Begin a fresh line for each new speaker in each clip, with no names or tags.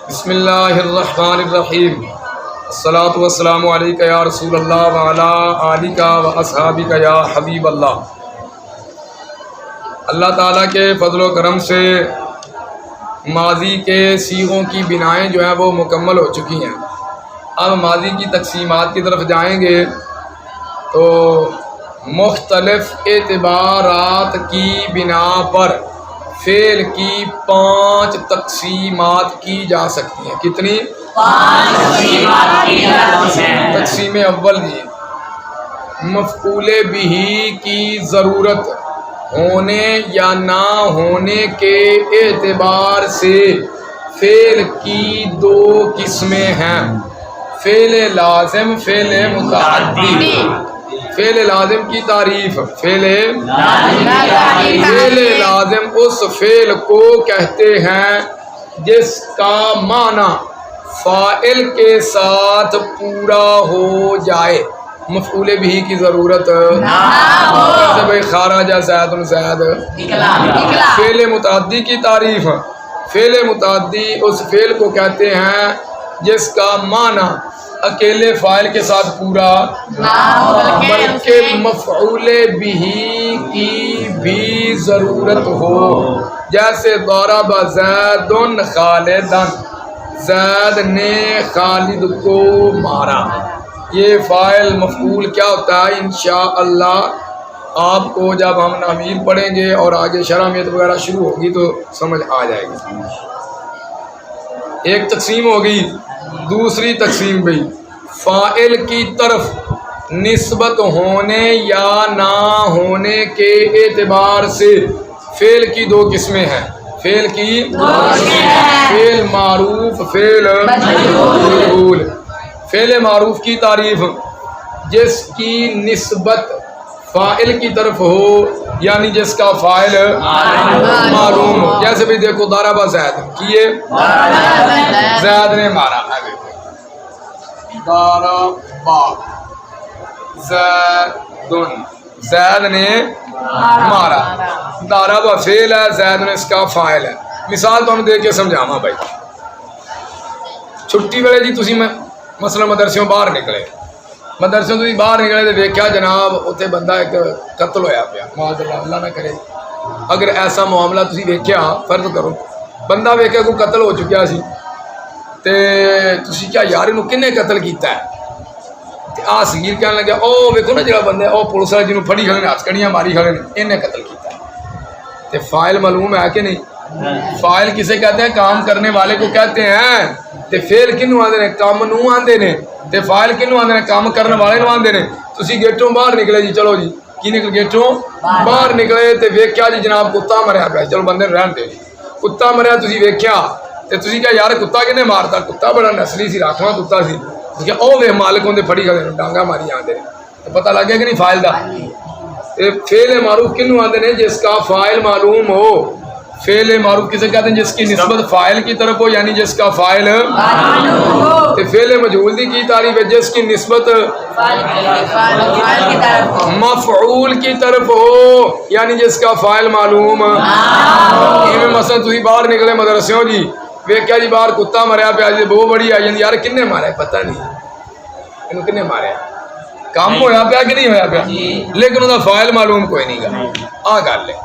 بسم اللہ الرحمن الرحیم الصلاۃ والسلام علیک یا رسول اللہ وعلی آلک و اصحابک یا حبیب اللہ۔ اللہ تعالیٰ کے فضل و کرم سے ماضی کے صیغوں کی بنائیں جو ہیں وہ مکمل ہو چکی ہیں۔ اب ماضی کی تقسیمات کی طرف جائیں گے تو مختلف اعتبارات کی بنا پر فعل کی 5 تقسیمات کی جا سکتی ہیں۔ کتنی؟
5 تقسیمات کی جا سکتی ہیں۔
تقسیم اول جی، مفعول بہ کی ضرورت ہونے یا نہ ہونے کے اعتبار سے فعل کی 2 قسمیں ہیں، فعل لازم، فعل متعدی۔ فعل لازم کی تعریف، فعل لازم اس فعل کو کہتے ہیں جس کا معنی فاعل کے ساتھ پورا ہو جائے، مفعول بہ کی ضرورت جیسے بھائی خرج زید زید۔ فعل متعدی کی تعریف، فعل متعدی اس فعل کو کہتے ہیں جس کا معنی اکیلے فاعل کے ساتھ پورا بلکہ مفعول بہ کی بھی ضرورت ہو، جیسے ضرب زید خالدا، زید نے خالد کو مارا۔ یہ فاعل مفعول کیا ہوتا ہے انشاءاللہ آپ کو جب ہم نامیر پڑھیں گے اور آگے شرح وغیرہ شروع ہوگی تو سمجھ آ جائے گی۔ ایک تقسیم ہوگی۔ دوسری تقسیم بھی فاعل کی طرف نسبت ہونے یا نہ ہونے کے اعتبار سے فعل کی 2 قسمیں ہیں، فعل کی فعل معروف، فعل مجہول۔ فعل معروف کی تعریف، جس کی نسبت فاعل کی طرف ہو یعنی جس کا فاعل معلوم ہو، جیسے بھی دیکھو ضرب زید کیے، زید نے مارا، ضرب زید، زید نے مارا۔ ضرب فعل ہے، زید نے اس کا فاعل ہے۔ مثال تو دے کے سمجھاواں بھائی، چھٹی ویلے جی تسی مثلا مدرسوں باہر نکلے، مدرسے تو باہر نکلے تو دیکھا جناب اتنے بندہ ایک قتل ہویا پیا، معاذ اللہ، اللہ نہ کرے۔ اگر ایسا معاملہ تسی دیکھیا، فرض کرو بندہ ویکھیا کوئی قتل ہو چکیا سی تے تسی کیا یار انہوں کنے قتل کیتا ہے؟ تے آ صغیر کہنے لگا او ویکھو نا جڑا بندہ او پولیس والے جنوں پھڑی کھڑے نے، ہاتھ کڑیاں ماری کھڑے نے، انہیں قتل کیتا ہے۔ تے فاعل معلوم ہے کہ نہیں؟ فاعل کسے کہتے ہیں؟ کام کرنے والے کو کہتے ہیں۔ تے فعل کنوں آندے نے؟ کام نوں آندے نے۔ تے فاعل کنوں آندے نے؟ کام کرنے والے نوں آندے نے۔ تسی گیٹوں باہر نکلے جی، چلو جی کی نکل گیٹوں باہر نکلے تے ویکھیا جی جناب کتا مریا پیا، چلو بندے رہن دے جی، کتا مریا تسی ویکھیا تے تسی کہا یار کتا کنے مارتا؟ کتا بڑا نسلی سی، راکھواں کتا سی۔ تسی کہا او وے مالک ہوندے پھڑی کھڑے نے، ڈانگا ماری آندے نے، تے پتہ لگ گیا کہ نہیں فاعل دا۔ تے فعل معروف کنوں آندے نے؟ جس کا فاعل معلوم ہو۔ فعل معروف کسے کہتے ہیں؟ جس کی نسبت فاعل کی طرف ہو یعنی جس کا فاعل تے فعل مجہول کی تعریف ہے جس کی نسبت مفعول کی طرف ہو یعنی جس کا فاعل معلوم۔ مثلا تسی باہر نکلے مدرسوں جی، ویکھیا جی باہر کتا مریا پیا جی، بہت بڑی آئی جاندی، یار کنے مارا؟ پتہ نہیں انہوں کنے مارا، کام ہویا پیا کہ نہیں ہویا پیا، لیکن انہوں فاعل معلوم کوئی نہیں گا۔ آ گل ہے،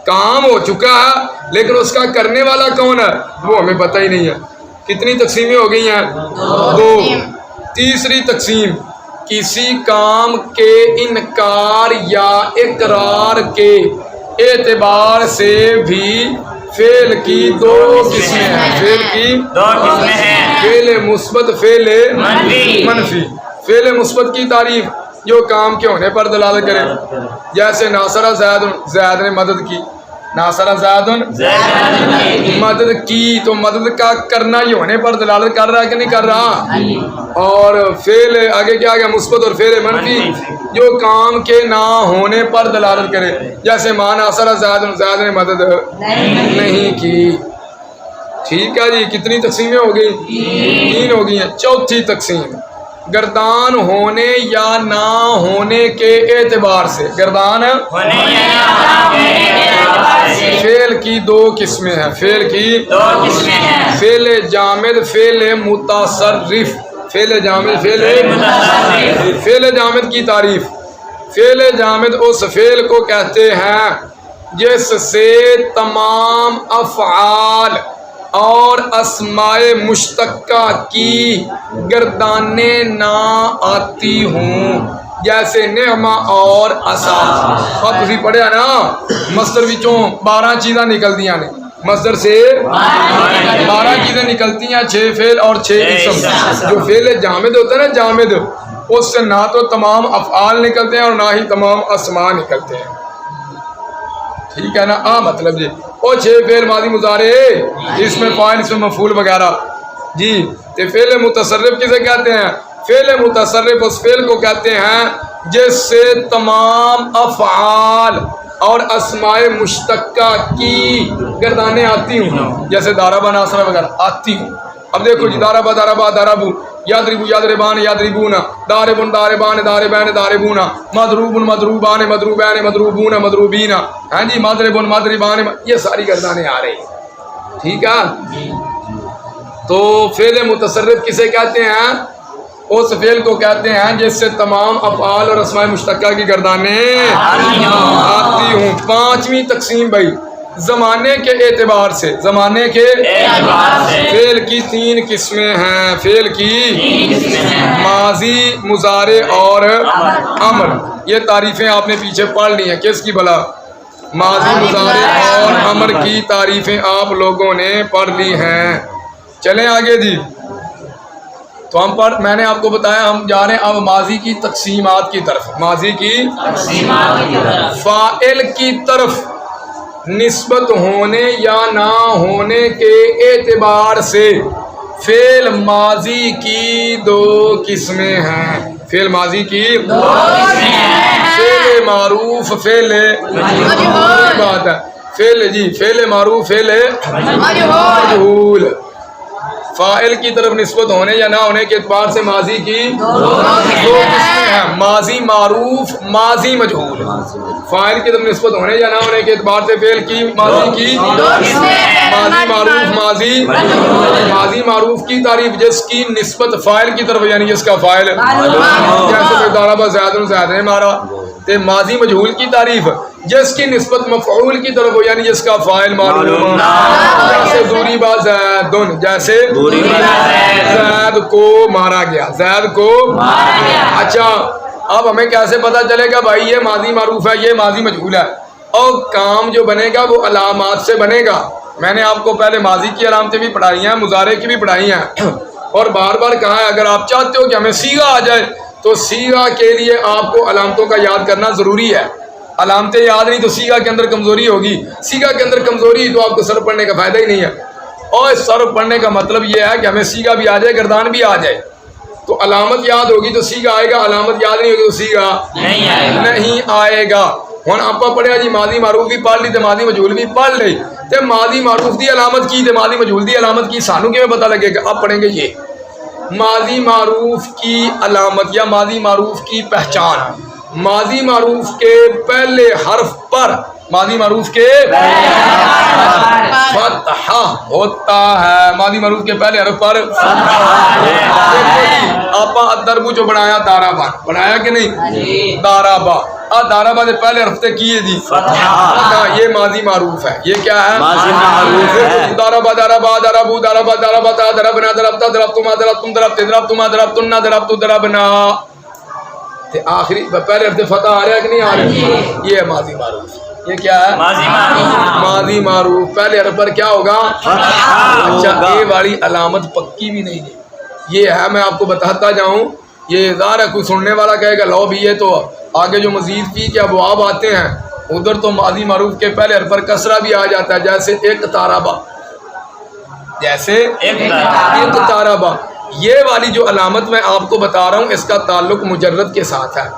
کام ہو چکا ہے لیکن اس کا کرنے والا کون ہے وہ ہمیں پتہ ہی نہیں ہے۔ کتنی تقسیمیں ہو گئی ہیں؟ 2۔ تیسری تقسیم، کسی کام کے انکار یا اقرار کے اعتبار سے بھی فعل کی 2 قسمیں ہیں، فعل کی
2 قسمیں ہیں،
فعل مثبت، فعل منفی۔ فعل مثبت کی تعریف، جو کام کے ہونے پر دلالت کرے، جیسے ناصر زید، زید نے مدد کی، ناصر زید مدد کی، تو مدد کا کرنا یہ ہونے پر دلالت کر رہا ہے کہ نہیں کر رہا؟ اور فعل آگے کیا گیا؟ مثبت اور فعل منفی، جو کام کے نہ ہونے پر دلالت کرے، جیسے ماں ناصر زید، زید نے مدد نہیں کی۔ ٹھیک ہے جی، کتنی تقسیمیں ہو گئی؟ 3 ہو گئی ہیں۔ چوتھی تقسیم، گردان ہونے یا نہ ہونے کے اعتبار سے، گردان
ہونے یا نہ ہونے کے اعتبار سے
فعل کی دو قسمیں ہیں، فعل کی
دو قسمیں ہیں،
فعل جامد، فعل متصرف، فعل جامد،
متصرف۔
فعل جامد کی تعریف، فعل جامد اس فعل کو کہتے ہیں جس سے تمام افعال اور اسماء مشتقہ کی گردانیں نہ آتی ہوں، جیسے نعمہ اور عصا۔ اور تسی پڑھیا نا مصدر وچوں 12 چیزاں نکلدیاں نے، مصدر سے 12 چیزیں نکلتی ہیں، 6 فعل اور 6 اسم۔ جو فعل جامد ہوتا ہے نا، جامد، اس سے نہ تو تمام افعال نکلتے ہیں اور نہ ہی تمام اسماء نکلتے ہیں، ٹھیک ہے نا؟ مطلب جی وہ 6 فعل ماضی مضارع اس میں فاعل، اس میں مفعول وغیرہ جی۔ تو فعل متصرف کسے کہتے ہیں؟ فعل متصرف اس فعل کو کہتے ہیں جس سے تمام افعال اور اسماء مشتقہ کی گردانیں آتی ہوں، جیسے داربا، ناصرہ وغیرہ آتی ہوں۔ اب دیکھو جی، داربا داربا داربو، یادربو یادربان یادربون، داربن داربان داربین داربون، مضروبن مضروبان مضروبین مضروبون مضروبین، ہاں جی، مضربن مضربان، یہ ساری گردانیں آ رہی ہیں، ٹھیک ہے؟ تو فعل متصرف کسے کہتے ہیں؟ اس فعل کو کہتے ہیں جس سے تمام افعال اور اسماء مشتقہ کی گردانیں آتی ہوں۔ 5ویں تقسیم بھائی، زمانے کے اعتبار سے، زمانے کے
اعتبار سے
فعل کی 3 قسمیں ہیں، فعل کی
3 قسمیں ہیں،
ماضی، مضارع اور امر۔ یہ تعریفیں آپ نے پیچھے پڑھ لی ہیں، کس کی بلا؟ ماضی، مضارع اور امر کی تعریفیں آپ لوگوں نے پڑھ لی ہیں۔ چلیں آگے جی، تو ہم میں نے آپ کو بتایا ہم جا رہے ہیں اب ماضی کی تقسیمات کی طرف، ماضی کی
تقسیمات کی طرف۔
فاعل کی طرف نسبت ہونے یا نہ ہونے کے اعتبار سے فعل ماضی کی 2 قسمیں ہیں، فعل ماضی کی 2
قسمیں ہیں،
فعل معروف، فعل مجہول، بات ہے فعل جی، فعل معروف، فعل مجہول۔ فاعل کی طرف نسبت ہونے یا نہ ہونے کے اعتبار سے ماضی کی 2 قسمیں ہیں، ماضی معروف، ماضی مجہول۔ فاعل کی طرف نسبت ہونے یا نہ ہونے کے اعتبار سے فعل کی ماضی کی 2 قسمیں، ماضی معروف، ماضی معروف کی تعریف جس کی نسبت فاعل کی طرف یعنی جس کا فاعل، جیسے ضرب زید زید نے مارا۔ تے ماضی مجہول کی تعریف جس کی نسبت مفعول کی طرف ہو یعنی جس کا فاعل معلوم، جیسے ضرب زید، جیسے زید کو مارا گیا، زید کو مارا گیا۔ اچھا، اب ہمیں کیسے پتا چلے گا بھائی یہ ماضی معروف ہے، یہ ماضی مجہول ہے؟ اور کام جو بنے گا وہ علامات سے بنے گا۔ میں نے آپ کو پہلے ماضی کی علامتیں بھی پڑھائی ہیں، مضارع کی بھی پڑھائی ہیں، اور بار بار کہا ہے اگر آپ چاہتے ہو کہ ہمیں صیغہ آ جائے تو صیغہ کے لیے آپ کو علامتوں کا یاد کرنا ضروری ہے۔ علامتیں یاد نہیں تو صیغہ کے اندر کمزوری ہوگی، صیغہ کے اندر کمزوری تو آپ کو صرف پڑھنے کا فائدہ ہی نہیں ہے۔ اور صرف پڑھنے کا مطلب یہ ہے کہ ہمیں صیغہ بھی آ جائے، گردان بھی آ جائے، تو علامت یاد ہوگی تو صیغہ آئے گا، علامت یاد نہیں ہوگی تو صیغہ نہیں آئے گا۔ ہن آپ پڑھیا جی ماضی معروف بھی پڑھ لی تے ماضی مجہول بھی پڑھ لی، تے ماضی معروف دی علامت کی تے ماضی مجہول دی علامت کی سانو کیویں پتہ لگے گا؟ اب پڑھیں گے یہ ماضی معروف کی علامت یا ماضی معروف کی پہچان۔ ماضی معروف کے پہلے حرف پر، ماضی معروف کے فتحہ ہوتا ہے، ماضی معروف کے پہلے حرف پر آپ ادربو جو بنایا دارابا، بنایا کہ نہیں؟ دارابا، دارابا نے پہلے حرف تے کیے جی فتحہ، یہ ماضی معروف ہے۔ یہ کیا ہے؟
ماضی معروف ہے۔
دارابا دارابا داربو داربا داربا دربنا دربتا دربتما دربتم دربت دربتما دربتنا دربتو دربنا، آخری پہلے حرف فتح آ رہا ہے کہ نہیں آ رہا؟ یہ ہے ماضی معروف۔ یہ کیا ہے؟
ماضی معروف۔
ماضی معروف پہلے حرف پر کیا ہوگا؟ اچھا، یہ والی علامت پکی بھی نہیں ہے، یہ ہے میں آپ کو بتاتا جاؤں، یہ ظاہر ہے کوئی سننے والا کہے گا لو بھی یہ تو آگے جو مزید فی کے ابواب آتے ہیں ادھر تو ماضی معروف کے پہلے حرف پر کسرہ بھی آ جاتا ہے، جیسے ایک تارابا، جیسے ایک تارابا۔ یہ والی جو علامت میں آپ کو بتا رہا ہوں اس کا تعلق مجرد کے ساتھ ہے۔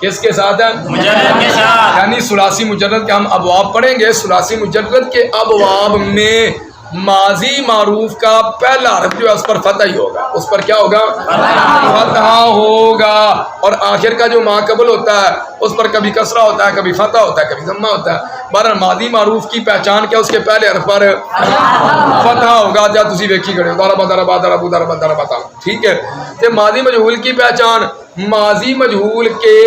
کس کے ساتھ ہے؟
مجرد کے ساتھ،
یعنی ثلاثی مجرد کے ہم ابواب پڑھیں گے، ثلاثی مجرد کے ابواب میں ماضی معروف کا پہلا حرف جو ہے اس پر فتح ہی ہوگا، اس پر کیا ہوگا؟ فتح ہوگا، اور آخر کا جو ما قبل ہوتا ہے اس پر کبھی کسرہ ہوتا ہے، کبھی فتح ہوتا ہے، کبھی ضمہ ہوتا ہے۔ بہرحال ماضی معروف کی پہچان کیا؟ اس کے پہلے حرف پر فتح ہوگا۔ جا تسی ویکھی کھڑے ہو ضرب ضرب ضرب ضرب ضرب، ٹھیک ہے؟ تے ماضی مجہول کی پہچان، ماضی مجہول کے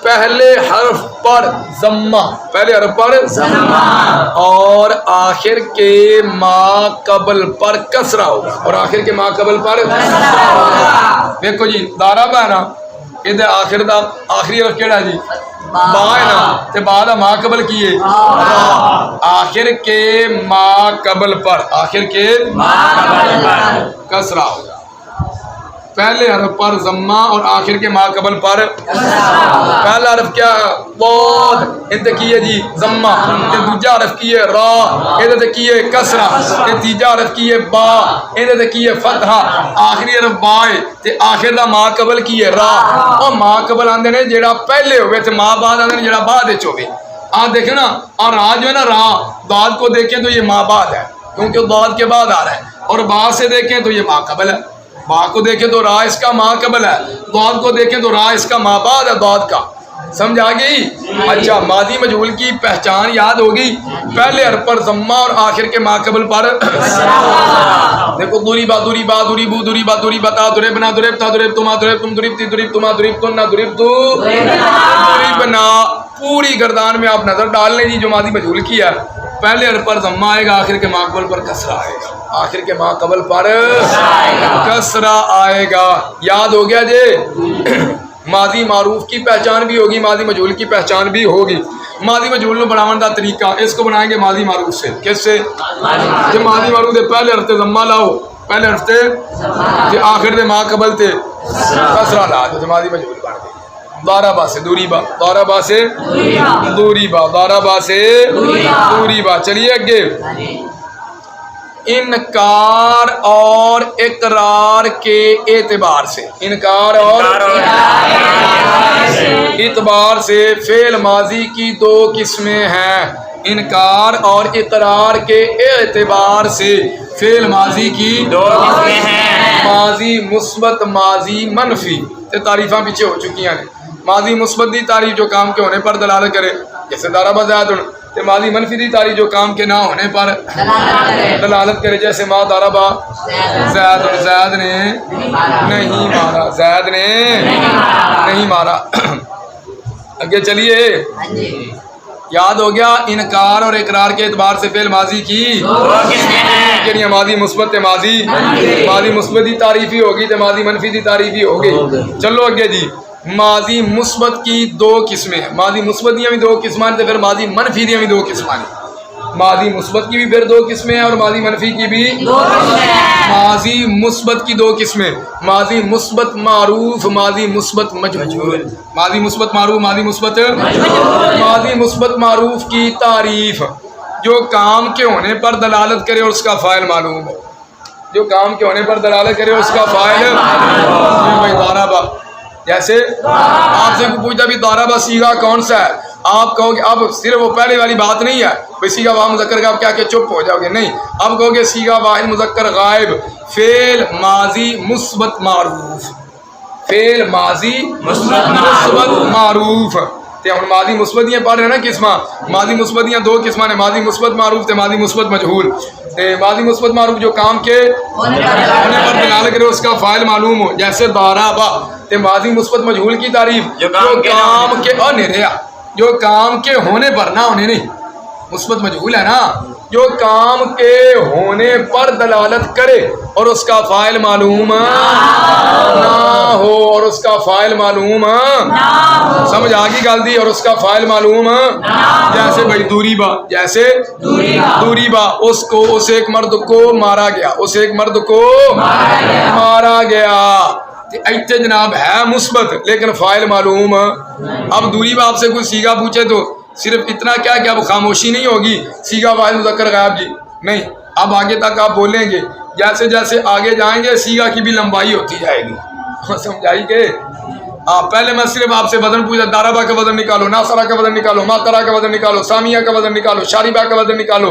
پہلے حرف پر ضمہ، پہلے حرف پر ضمہ، اور آخر کے ما قبل پر کسرہ ہوگا، اور آخر کے ما قبل پر کسرہ ہوگا۔ دیکھو جی ضرب ہے نا، یہ آخر دا آخری حرف کیڑا ہے جی؟ با ہے نا، تے با دا ما قبل کیے آخر کے ما قبل پر، آخر کے ما قبل پر کسرہ ہوگا، پہلے حرف پر ضمہ اور آخر کے ما قبل پر پہلا حرف کیا؟ ضاد، انتے کیے جی ضمہ، تے دوجا حرف کیے را، انتے کیے کسرہ، تے تیجا حرف کیے با، انتے کیے فتحہ، آخری حرف با ہے تے آخر دا ما قبل کیے را، اور ما قبل آندے نے جیڑا پہلے ہوئے تے ما بعد آندے نے جیڑا بعد وچ ہوئے۔ آپ دیکھیں نا، اور را جو ہے نا، را داد کو دیکھیں تو یہ ما بعد ہے کیونکہ داد کے بعد آ رہا ہے، اور با سے دیکھیں تو یہ ما قبل ہے، با کو دیکھیں تو را اس کا ما قبل ہے، داد کو دیکھیں تو را اس کا ما بعد ہے داد کا۔ سمجھ آ گئی؟ اچھا، ماضی مجہول کی پہچان یاد ہوگی، پہلے حرف پر ضمہ اور آخر کے ما قبل پر دیکھو دوریبا دوریبا دوریبو دوریبا دوریبتا دوریبنا دوریبتا دوریبتما دوریبتم دوریبتی دوریبتما دوریبتن دوریبتو دوریبنا، پوری گردان میں آپ نظر ڈال لیں جی۔ جو ماضی مجہول کی ہے پہلے حرف پر ضمہ آئے گا، آخر کے ما قبل پر کسرہ آئے گا، آخر کے ما قبل پر کسرہ آئے گا۔ یاد ہو گیا جی؟ ماضی معروف کی پہچان بھی ہوگی، ماضی مجہول کی پہچان بھی ہوگی۔ ماضی مجہول میں بناون دا طریقہ، اس کو بنائیں گے ماضی معروف سے۔ کس سے؟ جب ماضی معروف دے پہلے حرف تے ضمہ لاؤ، پہلے حرف تے جی آخر دے ما قبل تے کسرہ لا دو، ماضی مجہول بن گئی۔ ضربا سے دوریبا، ضربا سے دوریبا، ضربا سے دوریبا۔ چلیے اگے، انکار اور اقرار کے اعتبار سے، انکار اور اعتبار سے فعل ماضی کی دو قسمیں ہیں۔ انکار اور اقرار کے اعتبار سے فعل ماضی کی
دو قسمیں ہیں،
ماضی مثبت، ماضی منفی۔ تے تعریفاں پیچھے ہو چکی ہیں۔ ماضی مثبت دی تعریف جو کام کے ہونے پر دلالت کرے، جیسے ضرب زید، تے ماضی منفی دی تعریف جو کام کے نہ ہونے پر دلالت کرے، جیسے ما ضرب زید، زید نے نہیں مارا، زید نے نہیں مارا۔ اگے چلیے، یاد ہو گیا؟ انکار اور اقرار کے اعتبار سے فعل ماضی کی
دو قسمیں ہیں،
کہ نہیں، ماضی مثبت تے ماضی مثبت دی تعریف ہی ہوگی تے ماضی منفی دی تعریف ہی ہوگی۔ چلو اگے جی، ماضی مثبت کی دو قسمیں ہیں، ماضی مثبت دیاں بھی دو قسمیں ہیں، پھر ماضی منفی دیاں بھی دو قسمیں ہیں۔ ماضی مثبت کی بھی پھر دو قسمیں ہیں، اور ماضی منفی کی بھی
دو قسمیں ہیں۔
ماضی مثبت کی دو قسمیں، ماضی مثبت معروف، ماضی مثبت مجہول۔ ماضی مثبت معروف، ماضی مثبت ماضی مثبت معروف کی تعریف، جو کام کے ہونے پر دلالت کرے اور اس کا فاعل معلوم ہو، جو کام کے ہونے پر دلالت کرے اور اس کا فاعل بھائی ضربا، جیسے آپ سے پوچھتا بھی ضربا صیغہ کون سا ہے، آپ کہو گے، اب صرف وہ پہلے والی بات نہیں ہے بھئی صیغہ واحد مذکر کا آپ کیا کہ چپ ہو جاؤ گے، نہیں، اب کہو گے صیغہ واحد مذکر غائب، فعل ماضی مثبت معروف، فعل ماضی مثبت معروف۔ تے ہن ماضی مثبتیاں پڑھ رہے نا قسماں، ماضی مثبتیاں دو قسماں نے، ماضی مثبت معروف تے ماضی مثبت مجہول۔ تے ماضی مثبت معروف جو کام کے ہونے پر دلالت کرے اس کا فاعل معلوم ہو، جیسے ضربا۔ تے ماضی مثبت مجہول کی تعریف، جو کام کے جو کام کے ہونے پر، نہ ہونے نہیں، مثبت مجہول ہے نا، جو کام کے ہونے پر دلالت کرے اور اس کا فاعل معلوم نہ ہو، اور اس کا فاعل معلوم سمجھ آگی گل دی، اور اس کا فاعل معلوم جیسے بھائی دوریبا، جیسے دوریبا، اس ایک مرد کو مارا گیا، اس ایک مرد کو مارا گیا۔ ایتھے جناب ہے مثبت لیکن فاعل معلوم۔ اب دوریبا آپ سے کوئی صیغہ پوچھے تو صرف اتنا کیا کہ اب خاموشی نہیں ہوگی صیغہ واحد مذکر غائب جی، نہیں، اب آگے تک آپ بولیں گے، جیسے جیسے آگے جائیں گے صیغہ کی بھی لمبائی ہوتی جائے گی، سمجھائی کہ پہلے میں صرف آپ سے وزن پوچھا، ضربا کا وزن نکالو، ناصرہ کا وزن نکالو، ماترا کا وزن نکالو، سامیہ کا وزن نکالو، شاربہ کا وزن نکالو،